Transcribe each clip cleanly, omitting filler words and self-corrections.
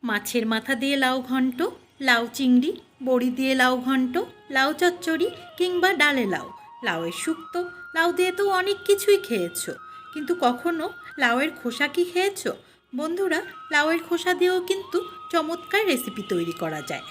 মাছের মাথা দিয়ে লাউ ঘন্ট, লাউ চিংড়ি, বড়ি দিয়ে লাউ ঘন্ট, লাউ চচ্চড়ি কিংবা ডালে লাউ, লাউয়ের শুক্তো, লাউ দিয়ে তো অনেক কিছুই খেয়েছো, কিন্তু কখনো লাউয়ের খোসা কি খেয়েছো? বন্ধুরা, লাউয়ের খোসা দিয়েও কিন্তু চমৎকার রেসিপি তৈরি করা যায়।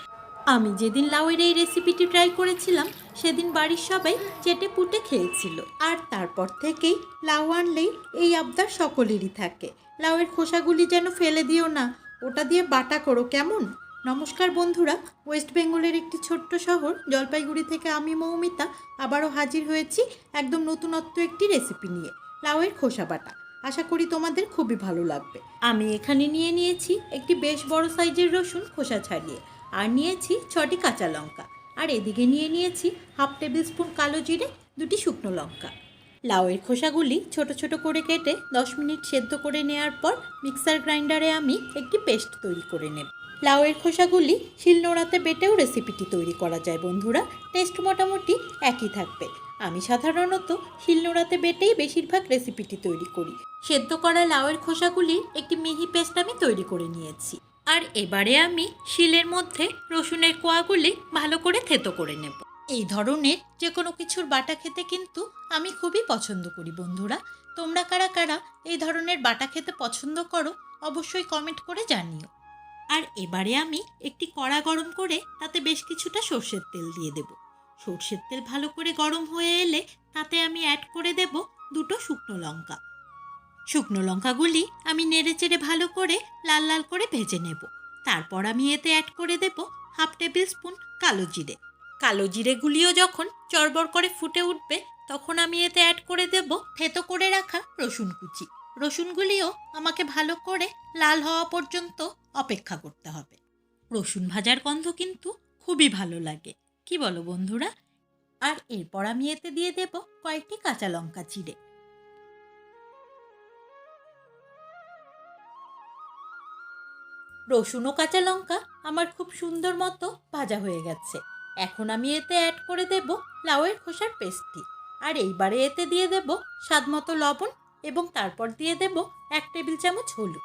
আমি যেদিন লাউয়ের এই রেসিপিটি ট্রাই করেছিলাম সেদিন বাড়ির সবাই চেটে পুটে খেয়েছিল। আর তারপর থেকেই লাউ আনলেই এই আবদার সকলেরই থাকে, লাউয়ের খোসাগুলি যেন ফেলে দিও না, ওটা দিয়ে বাটা করো কেমন। নমস্কার বন্ধুরা, ওয়েস্ট বেঙ্গলের একটি ছোট্ট শহর জলপাইগুড়ি থেকে আমি মৌমিতা আবারও হাজির হয়েছি একদম নতুনত্ব একটি রেসিপি নিয়ে, লাউয়ের খোসা বাটা। আশা করি তোমাদের খুবই ভালো লাগবে। আমি এখানে নিয়েছি একটি বেশ বড় সাইজের রসুন খোসা ছাড়িয়ে, আর নিয়েছি 6টি কাঁচা লঙ্কা, আর এদিকে নিয়েছি হাফ টেবিল স্পুন কালো জিরে, 2টি শুকনো লঙ্কা। লাউয়ের খোসাগুলি ছোট ছোট করে কেটে 10 মিনিট সেদ্ধ করে নেওয়ার পর মিক্সার গ্রাইন্ডারে আমি একটি পেস্ট তৈরি করে নেব। লাউয়ের খোসাগুলি শিলনোড়াতে বেটেও রেসিপিটি তৈরি করা যায় বন্ধুরা, টেস্ট মোটামুটি একই থাকবে। আমি সাধারণত শিলনোড়াতে বেটেই বেশিরভাগ রেসিপিটি তৈরি করি। সেদ্ধ করা লাউয়ের খোসাগুলির একটি মিহি পেস্ট আমি তৈরি করে নিয়েছি, আর এবারে আমি শিলের মধ্যে রসুনের কোয়াগুলি ভালো করে থেতো করে নেব। এই ধরনের যে কোনো কিছুর বাটা খেতে কিন্তু আমি খুবই পছন্দ করি বন্ধুরা। তোমরা কারা কারা এই ধরনের বাটা খেতে পছন্দ করো অবশ্যই কমেন্ট করে জানিও। আর এবারে আমি একটি কড়া গরম করে তাতে বেশ কিছুটা সর্ষের তেল দিয়ে দেব। সর্ষের তেল ভালো করে গরম হয়ে এলে তাতে আমি অ্যাড করে দেব 2টো শুকনো লঙ্কা। শুকনো লঙ্কাগুলি আমি নেড়েচেড়ে ভালো করে লাল লাল করে ভেজে নেব। তারপর আমি এতে অ্যাড করে দেব হাফ টেবিল স্পুন কালো জিরে। কালো জিরেগুলিও যখন চড়বড় করে ফুটে উঠবে তখন আমি এতে অ্যাড করে দেব থেতো করে রাখা রসুন কুচি। রসুনগুলিও আমাকে ভালো করে লাল হওয়া পর্যন্ত অপেক্ষা করতে হবে। রসুন ভাজার গন্ধ কিন্তু খুবই ভালো লাগে, কি বলো বন্ধুরা? আর এরপর আমি এতে দিয়ে দেব কয়েকটি কাঁচা লঙ্কা চিড়ে। রসুন ও কাঁচা লঙ্কা আমার খুব সুন্দর মতো ভাজা হয়ে গেছে। এখন আমি এতে অ্যাড করে দেব লাউয়ের খোসার পেস্টটি, আর এইবারে এতে দিয়ে দেব স্বাদ মতো লবণ, এবং তারপর দিয়ে দেব 1 টেবিল চামচ হলুদ।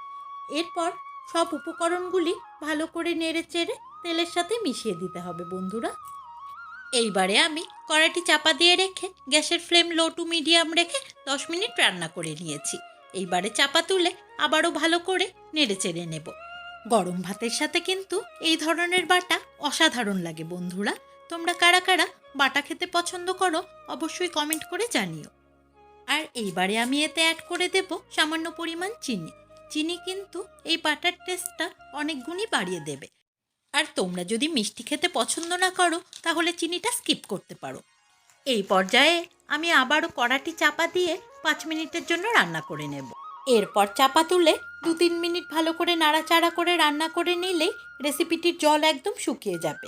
এরপর সব উপকরণগুলি ভালো করে নেড়ে চেড়ে তেলের সাথে মিশিয়ে দিতে হবে বন্ধুরা। এইবারে আমি কড়াইটি চাপা দিয়ে রেখে গ্যাসের ফ্লেম লো টু মিডিয়াম রেখে 10 মিনিট রান্না করে নিয়েছি। এইবারে চাপা তুলে আবারও ভালো করে নেড়ে চেড়ে নেব। গরম ভাতের সাথে কিন্তু এই ধরনের বাটা অসাধারণ লাগে বন্ধুরা। তোমরা কারা কারা বাটা খেতে পছন্দ করো অবশ্যই কমেন্ট করে জানিও। আর এইবারে আমি এতে অ্যাড করে দেব সামান্য পরিমাণ চিনি। চিনি কিন্তু এই বাটার টেস্টটা অনেক গুণই বাড়িয়ে দেবে। আর তোমরা যদি মিষ্টি খেতে পছন্দ না করো তাহলে চিনিটা স্কিপ করতে পারো। এই পর্যায়ে আমি আবারও কড়াটি চাপা দিয়ে 5 মিনিটের জন্য রান্না করে নেব। এরপর চাপা তুলে 2-3 মিনিট ভালো করে নাড়াচাড়া করে রান্না করে নিলেই রেসিপিটির জল একদম শুকিয়ে যাবে।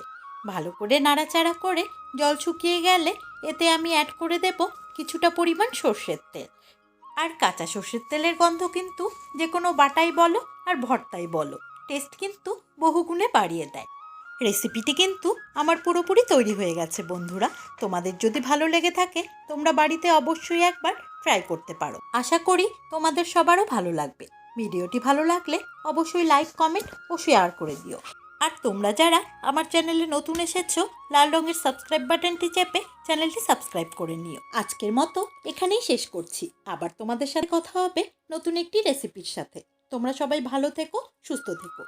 ভালো করে নাড়াচাড়া করে জল শুকিয়ে গেলে এতে আমি অ্যাড করে দেব কিছুটা পরিমাণ সর্ষের তেল। আর কাঁচা সর্ষের তেলের গন্ধ কিন্তু যে কোনো বাটাই বলো আর ভর্তাই বলো টেস্ট কিন্তু বহুগুণে বাড়িয়ে দেয়। রেসিপিটি কিন্তু আমার পুরোপুরি তৈরি হয়ে গেছে বন্ধুরা। তোমাদের যদি ভালো লেগে থাকে তোমরা বাড়িতে অবশ্যই একবার ট্রাই করতে পারো। আশা করি তোমাদের সবারও ভালো লাগবে। ভিডিওটি ভালো লাগলে অবশ্যই লাইক, কমেন্ট ও শেয়ার করে দিও। আর তোমরা যারা আমার চ্যানেলে নতুন এসেছো লাল রঙের সাবস্ক্রাইব বাটনটি চেপে চ্যানেলটি সাবস্ক্রাইব করে নিও। আজকের মতো এখানেই শেষ করছি, আবার তোমাদের সাথে কথা হবে নতুন একটি রেসিপির সাথে। তোমরা সবাই ভালো থেকো, সুস্থ থেকো।